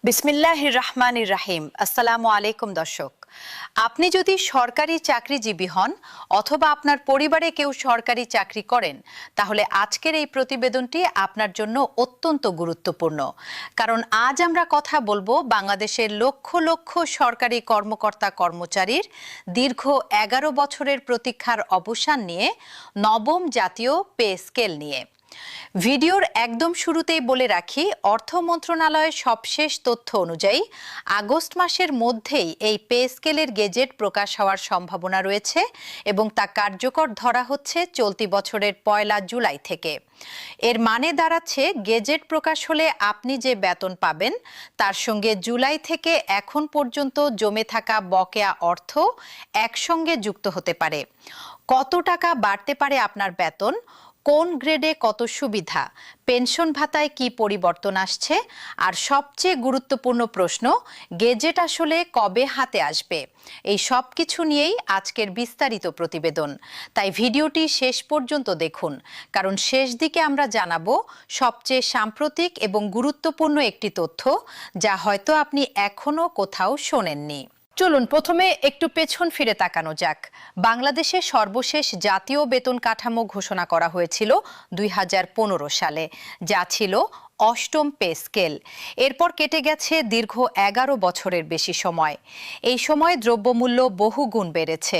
বিসমিল্লাহির রহমানির রাহিম। আসসালামু আলাইকুম দর্শক। আপনি যদি সরকারি চাকরিজীবী হন অথবা আপনার পরিবারে কেউ সরকারি চাকরি করেন, তাহলে আজকের এই প্রতিবেদনটি আপনার জন্য অত্যন্ত গুরুত্বপূর্ণ। কারণ আজ আমরা কথা বলবো বাংলাদেশের লক্ষ লক্ষ সরকারি কর্মকর্তা কর্মচারীর দীর্ঘ 11 বছরের প্রতীক্ষার অবসান নিয়ে, নবম জাতীয় পে স্কেল নিয়ে। ভিডিওর একদম শুরুতেই বলে রাখি, অর্থ মন্ত্রণালয়ের সবশেষ তথ্য অনুযায়ী আগস্ট মাসের মধ্যেই এই পে স্কেলের গেজেট প্রকাশ হওয়ার সম্ভাবনা রয়েছে এবং তা কার্যকর ধরা হচ্ছে চলতি বছরের 1 জুলাই থেকে। এর মানে দাঁড়াচ্ছে, গেজেট প্রকাশ হলে আপনি যে বেতন পাবেন তার সঙ্গে জুলাই থেকে এখন পর্যন্ত জমে থাকা বকেয়া অর্থ একসঙ্গে যুক্ত হতে পারে। কত টাকা বাড়তে পারে আপনার বেতন, কোন গ্রেডে কত সুবিধা, পেনশন ভাতায় কি পরিবর্তন আসছে, আর সবচেয়ে গুরুত্বপূর্ণ প্রশ্ন, গেজেট আসলে কবে হাতে আসবে, এই সব কিছু নিয়েই আজকের বিস্তারিত প্রতিবেদন। তাই ভিডিওটি শেষ পর্যন্ত দেখুন, কারণ শেষ দিকে আমরা জানাবো সবচেয়ে সাম্প্রতিক এবং গুরুত্বপূর্ণ একটি তথ্য, যা হয়তো আপনি এখনো কোথাও শোনেননি। চলুন প্রথমে একটু পেছন ফিরে তাকানো যাক। বাংলাদেশে সর্বশেষ জাতীয় বেতন কাঠামো ঘোষণা করা হয়েছিল 2015 সালে, যা ছিল অষ্টম পে স্কেল। এরপর কেটে গেছে দীর্ঘ 11 বছরের বেশি সময়। এই সময় দ্রব্যমূল্য বহুগুণ বেড়েছে,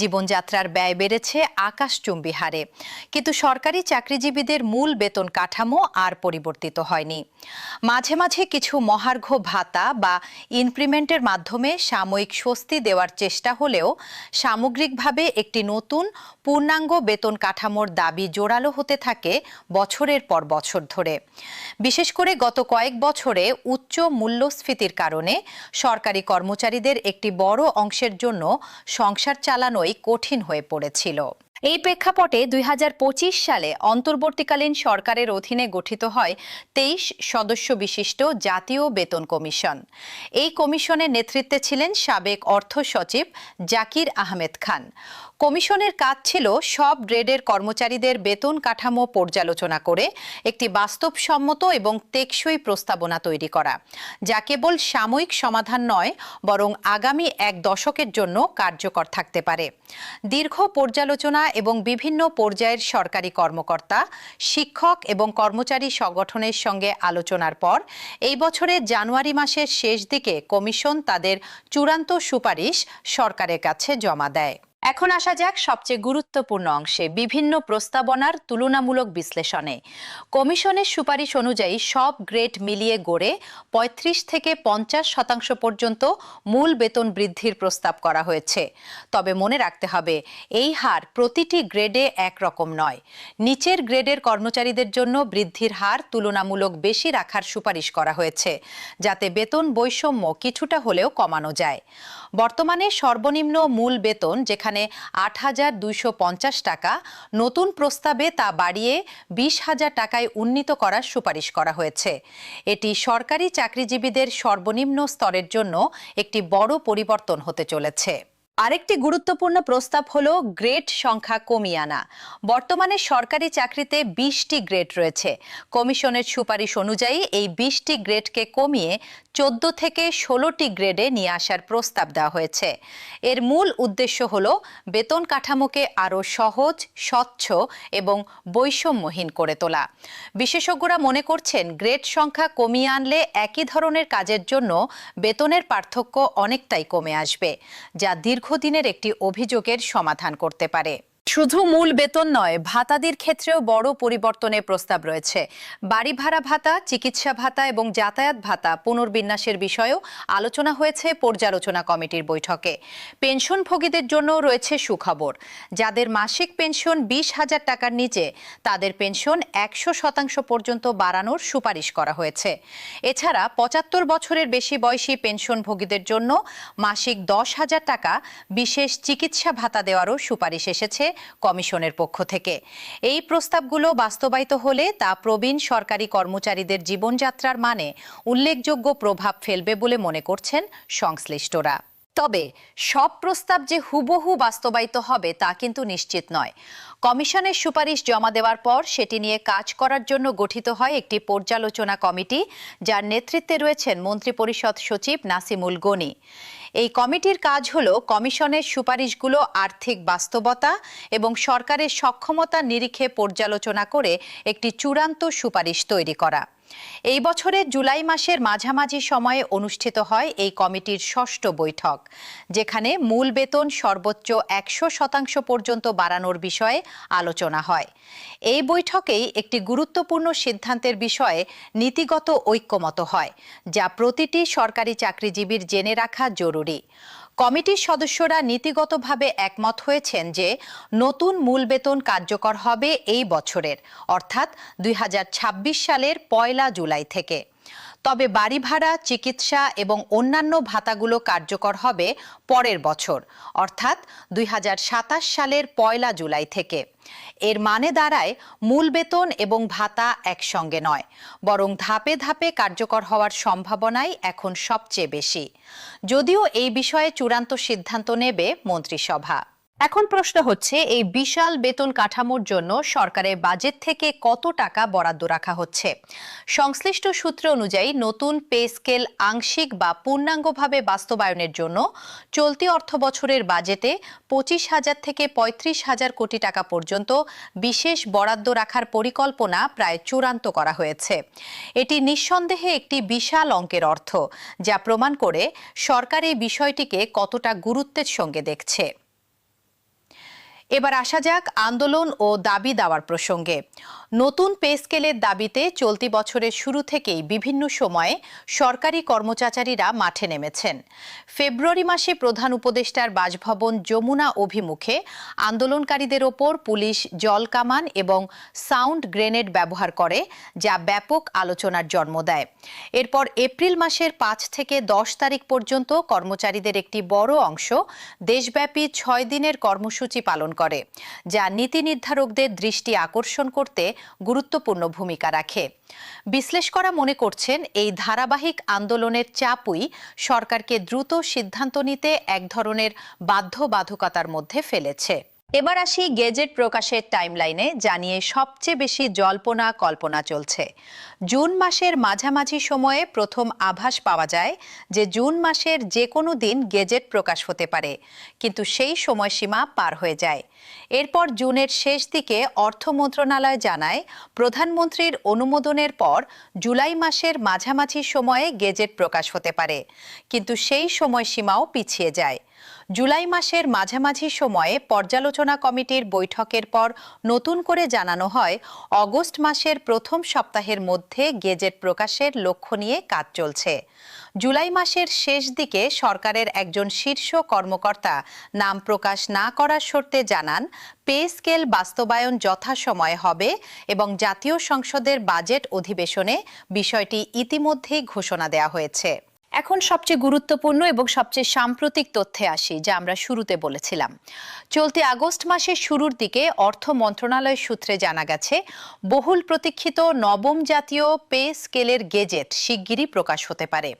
জীবনযাত্রার ব্যয় বেড়েছে আকাশচুম্বী হারে, কিন্তু সরকারি চাকরিজীবীদের মূল বেতন কাঠামো আর পরিবর্তিত হয়নি। মাঝে মাঝে কিছু মহার্ঘ ভাতা বা ইনক্রিমেন্টের মাধ্যমে সাময়িক স্বস্তি দেওয়ার চেষ্টা হলেও সামগ্রিকভাবে একটি নতুন পূর্ণাঙ্গ বেতন কাঠামোর দাবি জোরালো হতে থাকে বছরের পর বছর ধরে। বিশেষ করে গত কয়েক বছরে উচ্চ মূল্যস্ফীতির কারণে সরকারি কর্মচারীদের একটি বড় অংশের জন্য সংসার চালানোই কঠিন হয়ে পড়েছিল। এই প্রেক্ষাপটে 2025 সালে অন্তর্বর্তীকালীন সরকারের অধীনে গঠিত হয় 23 সদস্য বিশিষ্ট জাতীয় বেতন কমিশন। এই কমিশনের নেতৃত্বে ছিলেন সাবেক অর্থ সচিব জাকির আহমেদ খান। কমিশনের কাজ ছিল সব গ্রেডের কর্মচারীদের বেতন কাঠামো পর্যালোচনা করে একটি বাস্তবসম্মত এবং টেকসই প্রস্তাবনা তৈরি করা, যা কেবল সাময়িক সমাধান নয়, বরং আগামী 1 দশকের জন্য কার্যকর থাকতে পারে। দীর্ঘ পর্যালোচনা এবং বিভিন্ন পর্যায়ের সরকারি কর্মকর্তা, শিক্ষক এবং কর্মচারী সংগঠনের সঙ্গে আলোচনার পর এই বছরের জানুয়ারি মাসের শেষ দিকে কমিশন তাদের চূড়ান্ত সুপারিশ সরকারের কাছে জমা দেয়। এখন আসা যাক সবচেয়ে গুরুত্বপূর্ণ অংশে, বিভিন্ন প্রস্তাবনার তুলনামূলক বিশ্লেষণে। কমিশনের সুপারিশ অনুযায়ী সব গ্রেড মিলিয়ে গড়ে 35 থেকে 50% পর্যন্ত মূল বেতন বৃদ্ধির প্রস্তাব করা হয়েছে। তবে মনে রাখতে হবে, এই হার প্রতিটি গ্রেডে একরকম নয়। নিচের গ্রেডের কর্মচারীদের জন্য বৃদ্ধির হার তুলনামূলক বেশি রাখার সুপারিশ করা হয়েছে, যাতে বেতন বৈষম্য কিছুটা হলেও কমানো যায়। বর্তমানে সর্বনিম্ন মূল বেতন যেখানে 8,250 টাকা, নতুন প্রস্তাবে তা বাড়িয়ে 20,000 টাকায় উন্নীত করার সুপারিশ করা হয়েছে। এটি সরকারি চাকরিজীবীদের সর্বনিম্ন স্তরের জন্য একটি বড় পরিবর্তন হতে চলেছে। আরেকটি গুরুত্বপূর্ণ প্রস্তাব হলো গ্রেড সংখ্যা কমিয়ে আনা। বর্তমানে সরকারি চাকরিতে 20টি গ্রেড রয়েছে। কমিশনের সুপারিশ অনুযায়ী এই 20টি গ্রেডকে কমিয়ে 14 থেকে 16টি গ্রেডে নিয়ে আসার প্রস্তাব দেওয়া হয়েছে। এর মূল উদ্দেশ্য হলো বেতন কাঠামোকে আরও সহজ, স্বচ্ছ এবং বৈষম্যহীন করে তোলা। বিশেষজ্ঞরা মনে করছেন, গ্রেড সংখ্যা কমিয়ে আনলে একই ধরনের কাজের জন্য বেতনের পার্থক্য অনেকটাই কমে আসবে, যা দীর্ঘদিনের একটি অভিযোগের সমাধান করতে পারে। শুধু মূল বেতন নয়, ভাতাদির ক্ষেত্রেও বড় পরিবর্তনের প্রস্তাব রয়েছে। বাড়ি ভাড়া ভাতা, চিকিৎসা ভাতা এবং যাতায়াত ভাতা পুনর্বিন্যাসের বিষয়েও আলোচনা হয়েছে পর্যালোচনা কমিটির বৈঠকে। পেনশনভোগীদের জন্য রয়েছে সুখবর। যাদের মাসিক পেনশন 20,000 টাকার নিচে, তাদের পেনশন 100% পর্যন্ত বাড়ানোর সুপারিশ করা হয়েছে। এছাড়া 75 বছরের বেশি বয়সী পেনশনভোগীদের জন্য মাসিক 10,000 টাকা বিশেষ চিকিৎসা ভাতা দেওয়ারও সুপারিশ এসেছে কমিশনের পক্ষ থেকে। এই প্রস্তাবগুলো বাস্তবায়িত হলে তা প্রবীণ সরকারি কর্মচারীদের জীবনযাত্রার মানে উল্লেখযোগ্য প্রভাব ফেলবে বলে মনে করছেন সংশ্লিষ্টরা। তবে সব প্রস্তাব যে হুবহু বাস্তবায়িত হবে তা কিন্তু নিশ্চিত নয়। কমিশনের সুপারিশ জমা দেওয়ার পর সেটি নিয়ে কাজ করার জন্য গঠিত হয় একটি পর্যালোচনা কমিটি, যার নেতৃত্বে রয়েছেন মন্ত্রিপরিষদ সচিব নাসিমুল গনি। এই কমিটির কাজ হলো কমিশনের সুপারিশগুলো আর্থিক বাস্তবতা এবং সরকারের সক্ষমতার নিরিখে পর্যালোচনা করে একটি চূড়ান্ত সুপারিশ তৈরি করা। এই বছরের জুলাই মাসের মাঝামাঝি সময়ে অনুষ্ঠিত হয় এই কমিটির ষষ্ঠ বৈঠক, যেখানে মূল বেতন সর্বোচ্চ 100% পর্যন্ত বাড়ানোর বিষয়ে আলোচনা হয়। এই বৈঠকেই একটি গুরুত্বপূর্ণ সিদ্ধান্তের বিষয়ে নীতিগত ঐক্যমত হয়, যা প্রতিটি সরকারি চাকরিজীবীর জেনে রাখা জরুরি। কমিটির সদস্যরা নীতিগতভাবে একমত হয়েছেন যে নতুন মূল বেতন কার্যকর হবে এই বছরের, অর্থাৎ 2026 সালের 1 জুলাই থেকে। তবে বাড়ি ভাড়া, চিকিৎসা এবং অন্যান্য ভাতাগুলো কার্যকর হবে পরের বছর, অর্থাৎ 2027 সালের 1 জুলাই থেকে। এর মানে দাঁড়ায় মূল বেতন এবং ভাতা একসঙ্গে নয়, বরং ধাপে ধাপে কার্যকর হওয়ার সম্ভাবনাই এখন সবচেয়ে বেশি। যদিও এই বিষয়ে চূড়ান্ত সিদ্ধান্ত নেবে মন্ত্রিসভা। এখন প্রশ্ন হচ্ছে, এই বিশাল বেতন কাঠামোর জন্য সরকারের বাজেট থেকে কত টাকা বরাদ্দ রাখা হচ্ছে? সংশ্লিষ্ট সূত্র অনুযায়ী নতুন পে স্কেল আংশিক বা পূর্ণাঙ্গভাবে বাস্তবায়নের জন্য চলতি অর্থবছরের বাজেটে 25,000 থেকে 35,000 কোটি টাকা পর্যন্ত বিশেষ বরাদ্দ রাখার পরিকল্পনা প্রায় চূড়ান্ত করা হয়েছে। এটি নিঃসন্দেহে একটি বিশাল অঙ্কের অর্থ, যা প্রমাণ করে সরকার এই বিষয়টিকে কতটা গুরুত্বের সঙ্গে দেখছে। এবার আসা যাক আন্দোলন ও দাবি দেওয়ার প্রসঙ্গে। নতুন পে স্কেলের দাবিতে চলতি বছরের শুরু থেকেই বিভিন্ন সময়ে সরকারি কর্মচারীরা মাঠে নেমেছেন। ফেব্রুয়ারি মাসে প্রধান উপদেষ্টার বাসভবন যমুনা অভিমুখে আন্দোলনকারীদের ওপর পুলিশ জলকামান এবং সাউন্ড গ্রেনেড ব্যবহার করে, যা ব্যাপক আলোচনার জন্ম দেয়। এরপর এপ্রিল মাসের 5 থেকে 10 তারিখ পর্যন্ত কর্মচারীদের একটি বড় অংশ দেশব্যাপী 6 দিনের কর্মসূচি পালন করে, যা নীতি নির্ধারকদের দৃষ্টি আকর্ষণ করতে গুরুত্বপূর্ণ ভূমিকা রাখে। বিশ্লেষকরা মনে করছেন, এই ধারাবাহিক আন্দোলনের চাপই সরকারকে দ্রুত সিদ্ধান্ত নিতে এক ধরনের বাধ্যবাধকতার মধ্যে ফেলেছে। এবার আসি গেজেট প্রকাশের টাইমলাইনে, জানিয়ে সবচেয়ে বেশি জল্পনা কল্পনা চলছে। জুন মাসের মাঝামাঝি সময়ে প্রথম আভাস পাওয়া যায় যে জুন মাসের যে কোনো দিন গেজেট প্রকাশ হতে পারে, কিন্তু সেই সময়সীমা পার হয়ে যায়। এরপর জুনের শেষ দিকে অর্থ মন্ত্রণালয় জানায়, প্রধানমন্ত্রীর অনুমোদনের পর জুলাই মাসের মাঝামাঝি সময়ে গেজেট প্রকাশ হতে পারে, কিন্তু সেই সময়সীমাও পিছিয়ে যায়। জুলাই মাসের মাঝামাঝি সময়ে পর্যালোচনা কমিটির বৈঠকের পর নতুন করে জানানো হয়, অগস্ট মাসের প্রথম সপ্তাহের মধ্যে গেজেট প্রকাশের লক্ষ্য নিয়ে কাজ চলছে। জুলাই মাসের শেষ দিকে সরকারের একজন শীর্ষ কর্মকর্তা নাম প্রকাশ না করার শর্তে জানান, পে স্কেল বাস্তবায়ন যথাসময়ে হবে এবং জাতীয় সংসদের বাজেট অধিবেশনে বিষয়টি ইতিমধ্যেই ঘোষণা দেওয়া হয়েছে। এখন সবচেয়ে গুরুত্বপূর্ণ এবং সবচেয়ে সাম্প্রতিক তথ্যে আসি, যা আমরা শুরুতে বলেছিলাম। চলতি আগস্ট মাসের শুরুর দিকে অর্থ মন্ত্রণালয় সূত্রে জানা গেছে, বহুল প্রতীক্ষিত নবম জাতীয় পে স্কেলের গেজেট শিগগিরই প্রকাশ হতে পারে।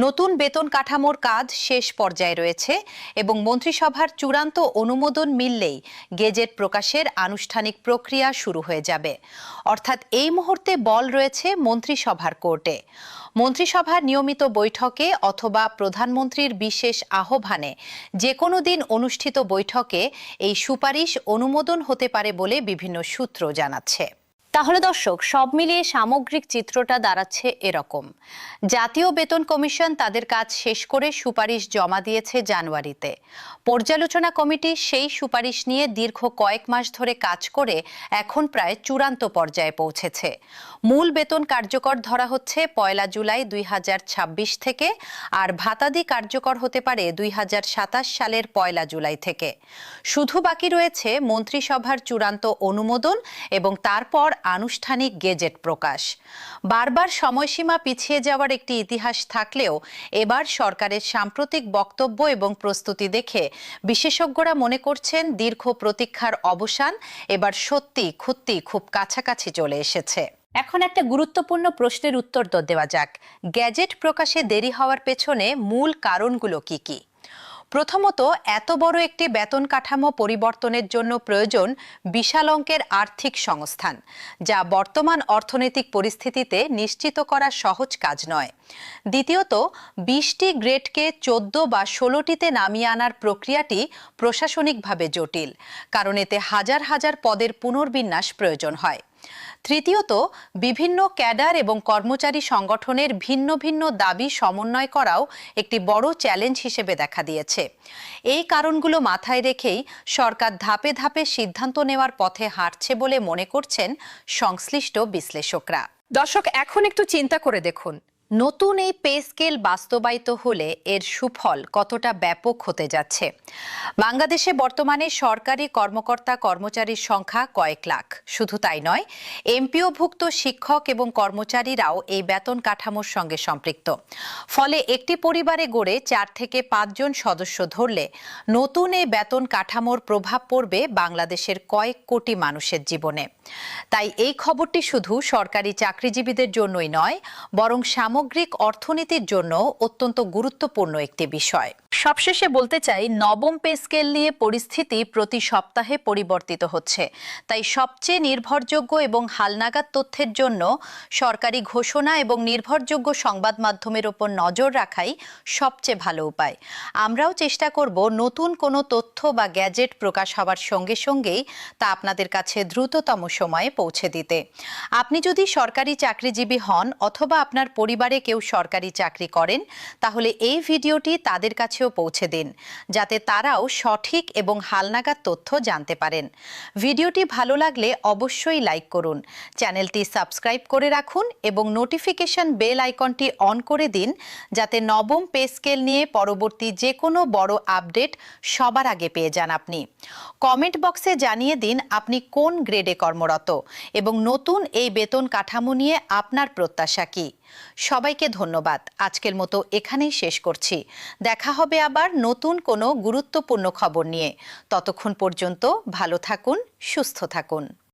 নতুন বেতন কাঠামোর কাজ শেষ পর্যায়ে রয়েছে এবং মন্ত্রিসভার চূড়ান্ত অনুমোদন মিললেই গেজেট প্রকাশের আনুষ্ঠানিক প্রক্রিয়া শুরু হয়ে যাবে। অর্থাৎ এই মুহূর্তে বল রয়েছে মন্ত্রিসভার কোর্টে। মন্ত্রিসভার নিয়মিত বৈঠকে অথবা প্রধানমন্ত্রীর বিশেষ আহ্বানে যে কোনো দিন অনুষ্ঠিত বৈঠকে এই সুপারিশ অনুমোদন হতে পারে বলে বিভিন্ন সূত্র জানাচ্ছে। তাহলে দর্শক, সব মিলিয়ে সামগ্রিক চিত্রটা দাঁড়াচ্ছে এরকম। জাতীয় বেতন কমিশন তাদের কাজ শেষ করে সুপারিশ জমা দিয়েছে জানুয়ারিতে। পর্যালোচনা কমিটি সেই সুপারিশ নিয়ে দীর্ঘ কয়েক মাস ধরে কাজ করে এখন প্রায় চূড়ান্ত পর্যায়ে পৌঁছেছে। মূল বেতন কার্যকর ধরা হচ্ছে 1 জুলাই 2026 থেকে, আর ভাতাদি কার্যকর হতে পারে 2027 সালের 1 জুলাই থেকে। শুধু বাকি রয়েছে মন্ত্রিসভার চূড়ান্ত অনুমোদন এবং তারপর আনুষ্ঠানিক গেজেট প্রকাশ। বারবার সময়সীমা পিছিয়ে যাওয়ার একটি ইতিহাস থাকলেও এবার সরকারের সাম্প্রতিক বক্তব্য এবং প্রস্তুতি দেখে বিশেষজ্ঞরা মনে করছেন, দীর্ঘ প্রতীক্ষার অবসান এবার সত্যি খুব কাছাকাছি চলে এসেছে। এখন একটা গুরুত্বপূর্ণ প্রশ্নের উত্তর দেওয়া যাক। গ্যাজেট প্রকাশে দেরি হওয়ার পেছনে মূল কারণগুলো কি কি? প্রথমত, এত বড় একটি বেতন কাঠামো পরিবর্তনের জন্য প্রয়োজন বিশাল অঙ্কের আর্থিক সংস্থান, যা বর্তমান অর্থনৈতিক পরিস্থিতিতে নিশ্চিত করা সহজ কাজ নয়। দ্বিতীয়ত, ২০টি গ্রেডকে ১৪ বা ১৬টিতে নামিয়ে আনার প্রক্রিয়াটি প্রশাসনিকভাবে জটিল, কারণ এতে হাজার হাজার পদের পুনর্বিন্যাস প্রয়োজন হয়। তৃতীয়ত, বিভিন্ন ক্যাডার এবং কর্মচারী সংগঠনের ভিন্ন ভিন্ন দাবি সমন্বয় করাও একটি বড় চ্যালেঞ্জ হিসেবে দেখা দিয়েছে। এই কারণগুলো মাথায় রেখেই সরকার ধাপে ধাপে সিদ্ধান্ত নেওয়ার পথে হাঁটছে বলে মনে করছেন সংশ্লিষ্ট বিশ্লেষকরা। দর্শক, এখন একটু চিন্তা করে দেখুন, নতুন এই পে স্কেল বাস্তবায়িত হলে এর সুফল কতটা ব্যাপক হতে যাচ্ছে। বাংলাদেশে বর্তমানে সরকারি কর্মকর্তা কর্মচারীর সংখ্যা কয়েক লাখ। শুধু তাই নয়, এমপিওভুক্ত শিক্ষক এবং কর্মচারীরাও এই বেতন কাঠামোর সঙ্গে সম্পৃক্ত। ফলে একটি পরিবারে গড়ে ৪ থেকে ৫ জন সদস্য ধরলে নতুন এই বেতন কাঠামোর প্রভাব পড়বে বাংলাদেশের কয়েক কোটি মানুষের জীবনে। তাই এই খবরটি শুধু সরকারি চাকরিজীবীদের জন্যই নয়, বরং সামগ্রিক অর্থনীতির জন্য অত্যন্ত গুরুত্বপূর্ণ একটি বিষয়। সবশেষে বলতে চাই, নবম পে স্কেল নিয়ে পরিস্থিতি প্রতি সপ্তাহে পরিবর্তিত হচ্ছে। তাই সবচেয়ে নির্ভরযোগ্য এবং হালনাগাদ তথ্যের জন্য সরকারি ঘোষণা এবং নির্ভরযোগ্য সংবাদ মাধ্যমের ওপর নজর রাখাই সবচেয়ে ভালো উপায়। আমরাও চেষ্টা করব নতুন কোনো তথ্য বা গ্যাজেট প্রকাশ হওয়ার সঙ্গে সঙ্গেই তা আপনাদের কাছে দ্রুততম সময়ে পৌঁছে দিতে। আপনি যদি সরকারি চাকরিজীবী হন অথবা আপনার পরিবারে কেউ সরকারি চাকরি করেন, তাহলে এই ভিডিওটি তাদের কাছেও পৌঁছে দিন, যাতে তারাও সঠিক এবং হালনাগাদ তথ্য জানতে পারেন। ভিডিওটি ভালো লাগলে অবশ্যই লাইক করুন, চ্যানেলটি সাবস্ক্রাইব করে রাখুন এবং নোটিফিকেশন বেল আইকনটি অন করে দিন, যাতে নবম পে স্কেল নিয়ে পরবর্তী যে কোনো বড় আপডেট সবার আগে পেয়ে যান আপনি। কমেন্ট বক্সে জানিয়ে দিন আপনি কোন গ্রেডে কর্মরত এবং নতুন এই বেতন কাঠামো নিয়ে আপনার প্রত্যাশা কি। সবাইকে ধন্যবাদ। আজকের মতো এখানেই শেষ করছি। দেখা হবে আবার নতুন কোনো গুরুত্বপূর্ণ খবর নিয়ে। ততক্ষণ পর্যন্ত ভালো থাকুন, সুস্থ থাকুন।